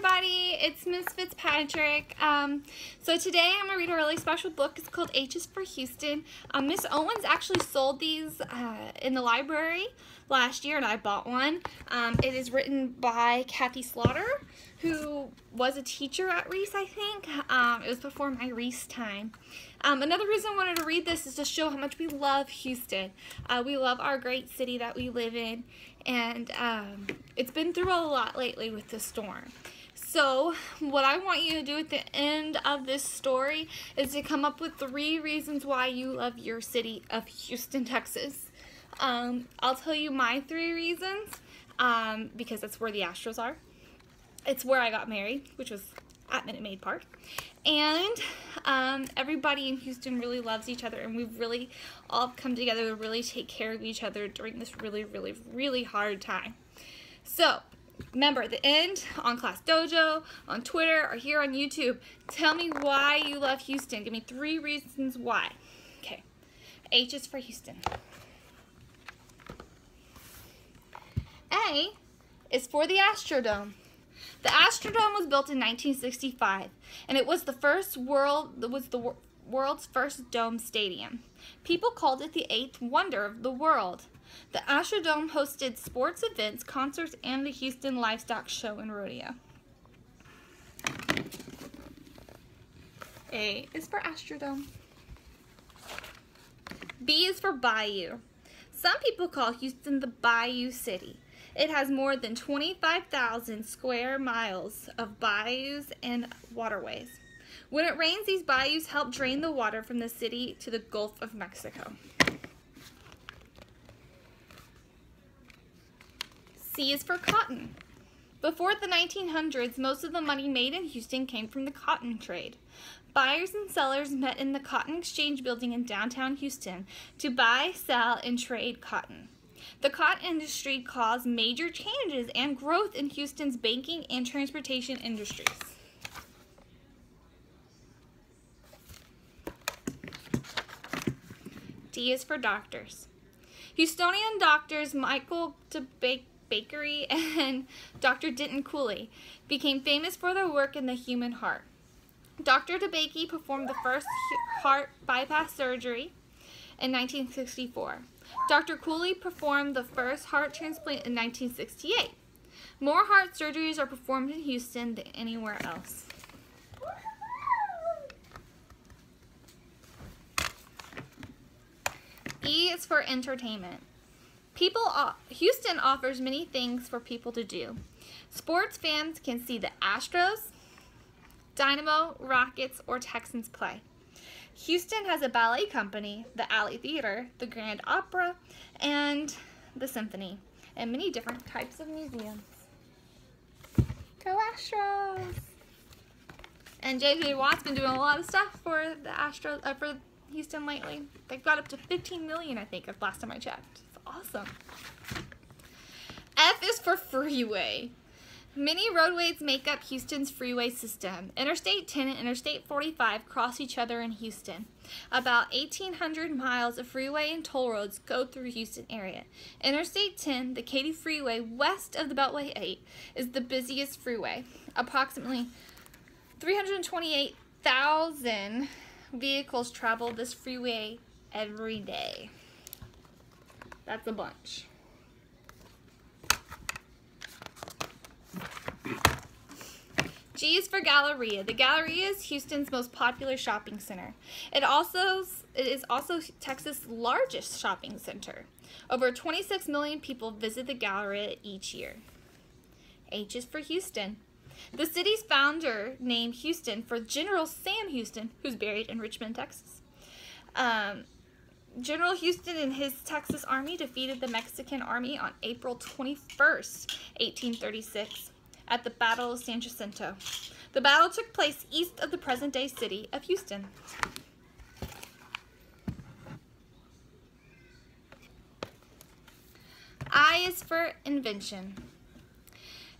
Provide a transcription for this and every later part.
everybody, it's Miss Fitzpatrick. So today I'm going to read a really special book. It's called H is for Houston. Miss Owens actually sold these in the library last year and I bought one. It is written by Kathy Slaughter, who was a teacher at Reese, I think. It was before my Reese time. Another reason I wanted to read this is to show how much we love Houston. We love our great city that we live in, and it's been through a lot lately with the storm. So what I want you to do at the end of this story is to come up with 3 reasons why you love your city of Houston, Texas. I'll tell you my 3 reasons because that's where the Astros are. It's where I got married, which was at Minute Maid Park. And everybody in Houston really loves each other, and we've really all come together to really take care of each other during this really hard time. So remember, at the end, on Class Dojo, on Twitter, or here on YouTube, tell me why you love Houston. Give me 3 reasons why. Okay, H is for Houston. A is for the Astrodome. The Astrodome was built in 1965, and it was the world's first dome stadium. People called it the 8th wonder of the world. The Astrodome hosted sports events, concerts, and the Houston Livestock Show and Rodeo. A is for Astrodome. B is for Bayou. Some people call Houston the Bayou City. It has more than 25,000 square miles of bayous and waterways. When it rains, these bayous help drain the water from the city to the Gulf of Mexico. C is for cotton. Before the 1900s, most of the money made in Houston came from the cotton trade. Buyers and sellers met in the Cotton Exchange building in downtown Houston to buy, sell, and trade cotton. The cotton industry caused major changes and growth in Houston's banking and transportation industries. D is for doctors. Houstonian doctors Michael Bakery and Dr. Denton Cooley became famous for their work in the human heart. Dr. DeBakey performed the first heart bypass surgery in 1964. Dr. Cooley performed the first heart transplant in 1968. More heart surgeries are performed in Houston than anywhere else. E is for entertainment. Houston offers many things for people to do. Sports fans can see the Astros, Dynamo, Rockets, or Texans play. Houston has a ballet company, the Alley Theater, the Grand Opera, and the Symphony, and many different types of museums. Go Astros! And J.J. Watt's been doing a lot of stuff for the Astros, for Houston lately. They've got up to 15 million, I think, last time I checked. It's awesome. F is for freeway. Many roadways make up Houston's freeway system. Interstate 10 and Interstate 45 cross each other in Houston. About 1,800 miles of freeway and toll roads go through Houston area. Interstate 10, the Katy Freeway west of the Beltway 8, is the busiest freeway. Approximately 328,000 vehicles travel this freeway every day. That's a bunch. G is for Galleria. The Galleria is Houston's most popular shopping center. It is also Texas' largest shopping center. Over 26 million people visit the Galleria each year. H is for Houston. The city's founder named Houston for General Sam Houston, who's buried in Richmond, Texas. General Houston and his Texas Army defeated the Mexican Army on April 21st, 1836. At the Battle of San Jacinto. The battle took place east of the present-day city of Houston. I is for invention.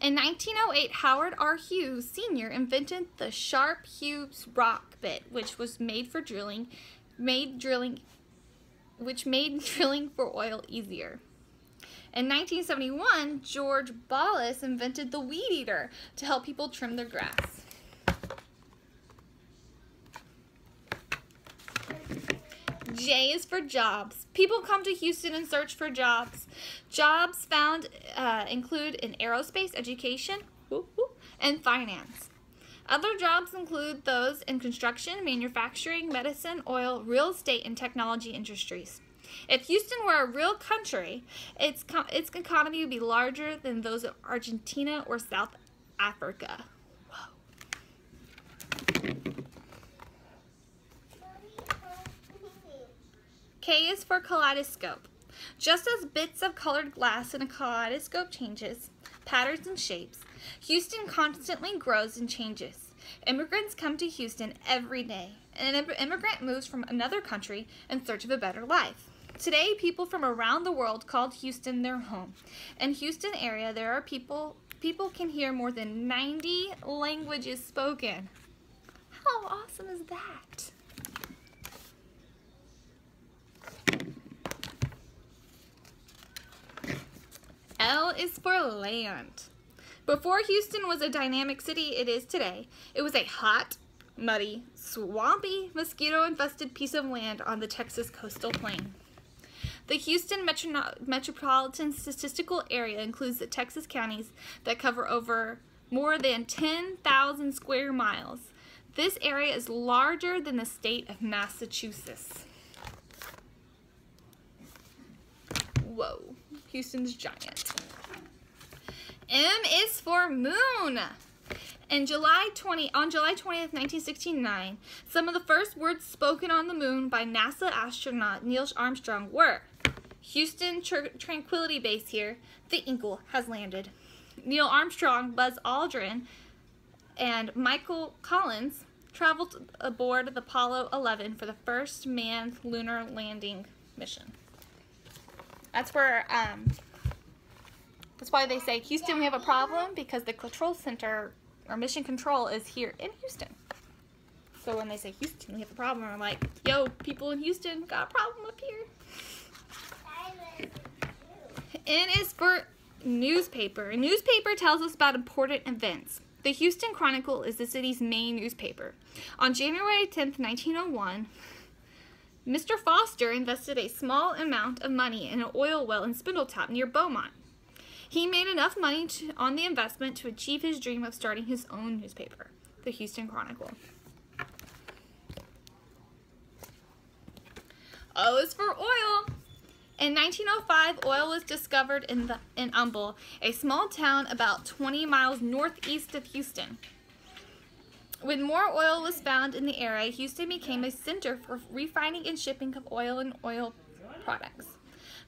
In 1908, Howard R. Hughes Sr. invented the Sharp Hughes rock bit, which made drilling for oil easier. In 1971, George Ballas invented the weed eater to help people trim their grass. J is for jobs. People come to Houston and search for jobs. Jobs found include in aerospace, education, and finance. Other jobs include those in construction, manufacturing, medicine, oil, real estate, and technology industries. If Houston were a real country, its economy would be larger than those of Argentina or South Africa. Whoa. K is for kaleidoscope. Just as bits of colored glass in a kaleidoscope changes patterns and shapes, Houston constantly grows and changes. Immigrants come to Houston every day, and an immigrant moves from another country in search of a better life. Today, people from around the world call Houston their home. In Houston area, there are people can hear more than 90 languages spoken. How awesome is that? L is for land. Before Houston was a dynamic city it is today, it was a hot, muddy, swampy, mosquito-infested piece of land on the Texas coastal plain. The Houston Metropolitan Statistical Area includes the Texas counties that cover over more than 10,000 square miles. This area is larger than the state of Massachusetts. Whoa, Houston's giant. M is for moon. On July 20th, 1969, some of the first words spoken on the moon by NASA astronaut Neil Armstrong were, "Houston Tranquility Base here, the Eagle has landed." Neil Armstrong, Buzz Aldrin, and Michael Collins traveled aboard the Apollo 11 for the first manned lunar landing mission. That's where, that's why they say, Houston, we have a problem, because the control center, or mission control, is here in Houston. So when they say Houston, we have a problem, I'm like, yo, people in Houston, got a problem up here. N is for newspaper. A newspaper tells us about important events. The Houston Chronicle is the city's main newspaper. On January 10th, 1901, Mr. Foster invested a small amount of money in an oil well in Spindletop near Beaumont. He made enough money on the investment to achieve his dream of starting his own newspaper, the Houston Chronicle. O is for oil. In 1905, oil was discovered in Humble, a small town about 20 miles northeast of Houston. When more oil was found in the area, Houston became a center for refining and shipping of oil and oil products.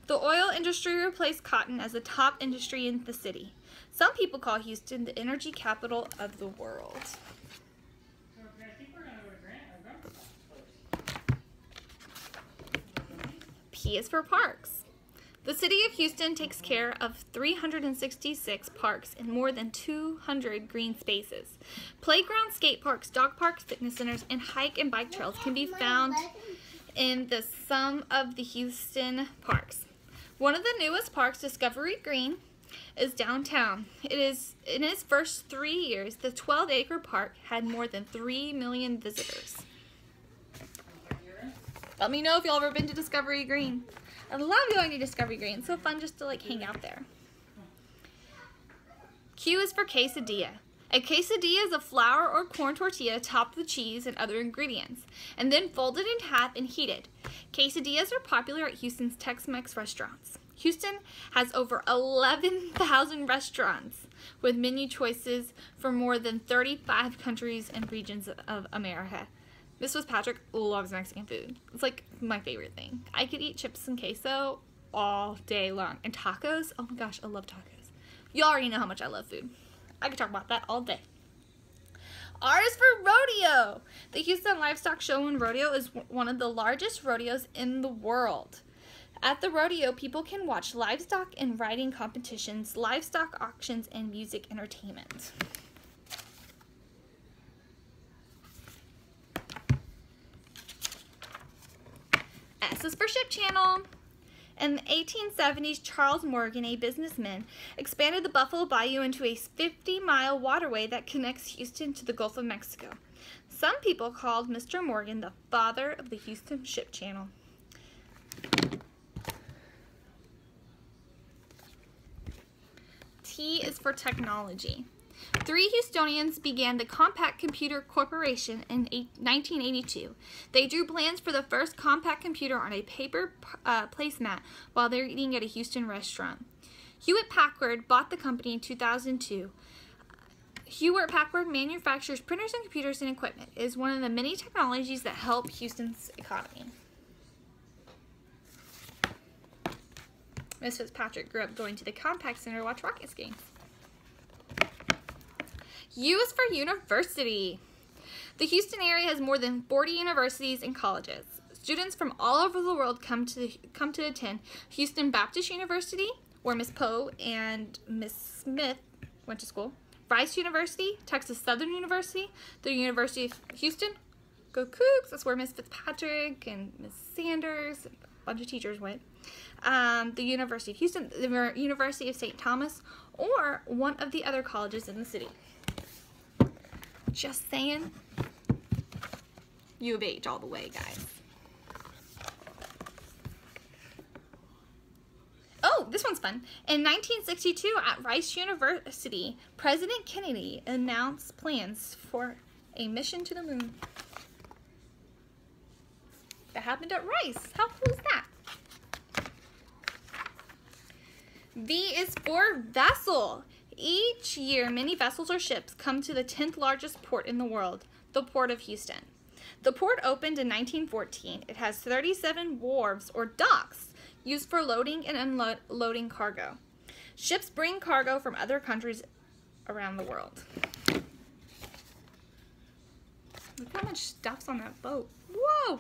The oil industry replaced cotton as the top industry in the city. Some people call Houston the energy capital of the world. P is for parks. The city of Houston takes care of 366 parks and more than 200 green spaces. Playgrounds, skate parks, dog parks, fitness centers, and hike and bike trails can be found in some of the Houston parks. One of the newest parks, Discovery Green, is downtown. In its first 3 years, the 12-acre park had more than 3 million visitors. Let me know if y'all ever been to Discovery Green. I love going to Discovery Green. It's so fun just to like hang out there. Q is for quesadilla. A quesadilla is a flour or corn tortilla topped with cheese and other ingredients, and then folded in half and heated. Quesadillas are popular at Houston's Tex-Mex restaurants. Houston has over 11,000 restaurants with menu choices for more than 35 countries and regions of America. Miss Fitzpatrick loves Mexican food. It's like my favorite thing. I could eat chips and queso all day long. And tacos, oh my gosh, I love tacos. You already know how much I love food. I could talk about that all day. R is for rodeo. The Houston Livestock Show and Rodeo is one of the largest rodeos in the world. At the rodeo, people can watch livestock and riding competitions, livestock auctions, and music entertainment. S is for Ship Channel. In the 1870s, Charles Morgan, a businessman, expanded the Buffalo Bayou into a 50-mile waterway that connects Houston to the Gulf of Mexico. Some people called Mr. Morgan the father of the Houston Ship Channel. T is for technology. 3 Houstonians began the Compact Computer Corporation in 1982. They drew plans for the first compact computer on a paper placemat while they were eating at a Houston restaurant. Hewlett-Packard bought the company in 2002. Hewlett-Packard manufactures printers and computers and equipment. It is one of the many technologies that help Houston's economy. Miss Fitzpatrick grew up going to the Compact Center to watch Rockets games. U is for university. The Houston area has more than 40 universities and colleges. Students from all over the world come to attend Houston Baptist University, where Miss Poe and Miss Smith went to school, Rice University, Texas Southern University, the University of Houston, go Cougs, that's where Miss Fitzpatrick and Miss Sanders, and a bunch of teachers went, the University of Houston, the University of St. Thomas, or one of the other colleges in the city. Just saying. U of H all the way, guys. Oh, this one's fun. In 1962, at Rice University, President Kennedy announced plans for a mission to the moon. That happened at Rice. How cool is that? V is for vessel. Each year, many vessels or ships come to the 10th largest port in the world, the Port of Houston. The port opened in 1914. It has 37 wharves or docks used for loading and unloading cargo. Ships bring cargo from other countries around the world. Look how much stuff's on that boat. Whoa!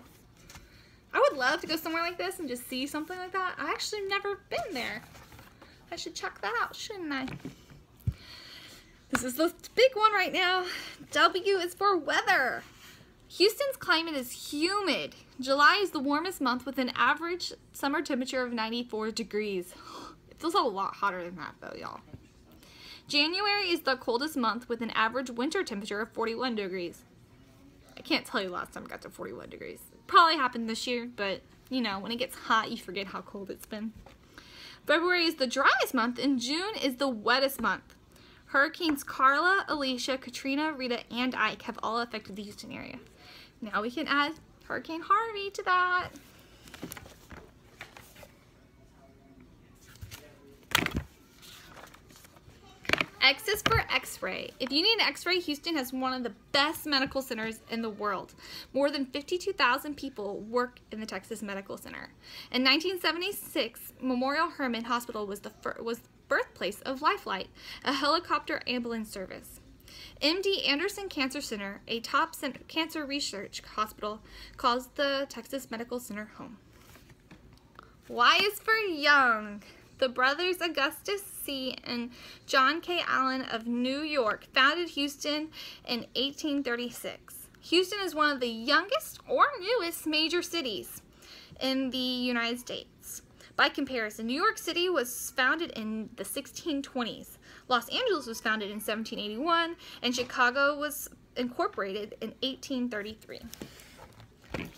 I would love to go somewhere like this and just see something like that. I actually have never been there. I should check that out, shouldn't I? This is the big one right now. W is for weather. Houston's climate is humid. July is the warmest month with an average summer temperature of 94 degrees. It feels a lot hotter than that though, y'all. January is the coldest month with an average winter temperature of 41 degrees. I can't tell you last time it got to 41 degrees. Probably happened this year, but you know, when it gets hot, you forget how cold it's been. February is the driest month and June is the wettest month. Hurricanes Carla, Alicia, Katrina, Rita, and Ike have all affected the Houston area. Now we can add Hurricane Harvey to that. X is for X-ray. If you need an X-ray, Houston has one of the best medical centers in the world. More than 52,000 people work in the Texas Medical Center. In 1976, Memorial Hermann Hospital was the birthplace of Lifelight, a helicopter ambulance service. MD Anderson Cancer Center, a top cancer research hospital, calls the Texas Medical Center home. Y is for Young. The brothers Augustus C. and John K. Allen of New York founded Houston in 1836. Houston is one of the youngest or newest major cities in the United States. By comparison, New York City was founded in the 1620s. Los Angeles was founded in 1781, and Chicago was incorporated in 1833.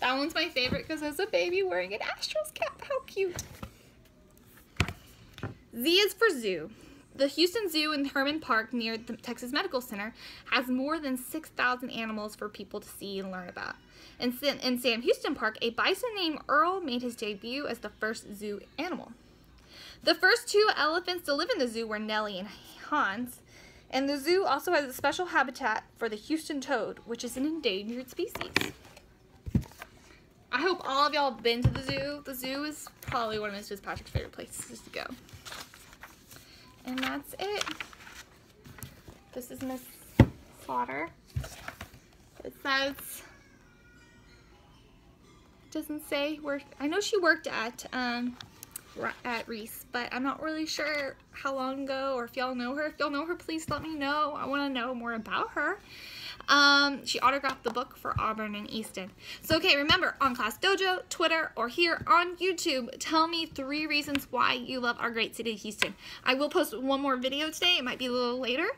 That one's my favorite because there's a baby wearing an Astros cap. How cute. Z is for zoo. The Houston Zoo in Hermann Park near the Texas Medical Center has more than 6,000 animals for people to see and learn about. In Sam Houston Park, a bison named Earl made his debut as the first zoo animal. The first 2 elephants to live in the zoo were Nellie and Hans, and the zoo also has a special habitat for the Houston toad, which is an endangered species. I hope all of y'all have been to the zoo. The zoo is probably one of Miss Fitzpatrick's favorite places to go. And that's it. This is Miss Slaughter. It says, it doesn't say where, I know she worked at Reese, but I'm not really sure how long ago or if y'all know her. If y'all know her, please let me know. I want to know more about her. She autographed the book for Auburn and Easton. So, okay, remember, on Class Dojo, Twitter, or here on YouTube, tell me 3 reasons why you love our great city of Houston. I will post one more video today. It might be a little later.